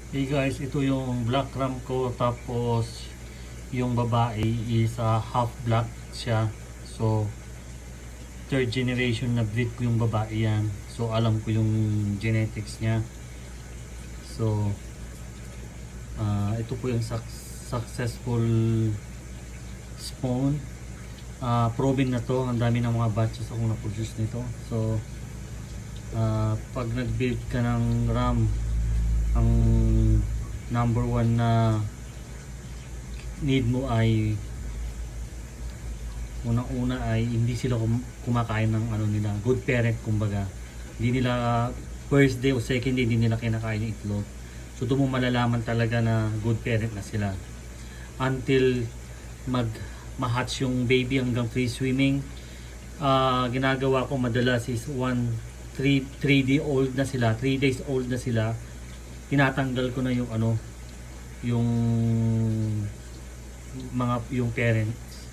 Hey guys, ito yung black ram ko, tapos yung babae is half black siya. So third generation na breed ko yung babae yan. So alam ko yung genetics niya. So ito po yung successful spawn. Proven na to, ang dami ng mga batches akong na-produce nito. So pag nag-build ka ng ram, ang number one na need mo ay unang-una ay hindi sila kumakain ng ano nila, good parent kumbaga. Hindi nila first day o second day hindi nila kinakain yung itlog. So doon mo malalaman talaga na good parent na sila. Until ma-hatch yung baby hanggang free swimming, ginagawa ko madalas is 3 day old na sila, 3 days old na sila, tinatanggal ko na yung ano, yung yung parents.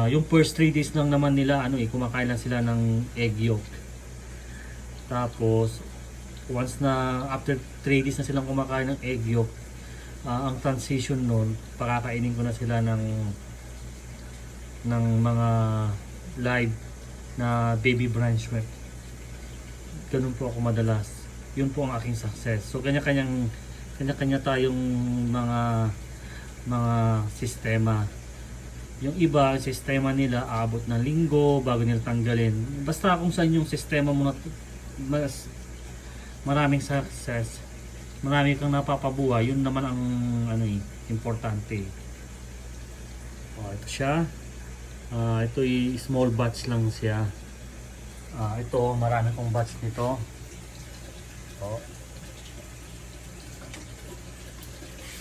Yung first 3 days lang naman nila kumakain lang sila ng egg yolk. Tapos once na after 3 days na silang kumakain ng egg yolk, ang transition nun, pakakainin ko na sila ng mga live na baby branch milk. Ganun po ako madalas. Yun po ang aking success. So kanya-kanya tayong mga sistema. Yung iba, sistema nila abot ng linggo bago nila tanggalin. Basta kung saan yung sistema mo na mas maraming success, marami kang napapabuhay, yun naman ang importante. Ito siya. Ito ay small batch lang siya. Ito, marami kong batch nito.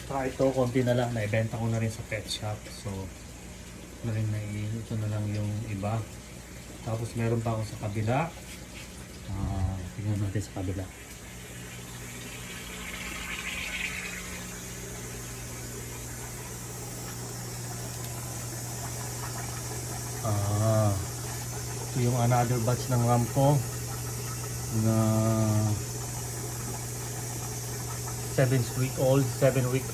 Ito, konti na lang, naibenta ko na rin sa pet shop. So ito na lang yung iba. Tapos meron pa ako sa kabila. Tingnan natin sa kabila. Ito yung another batch ng ram ko na 7 week old 7 weeks.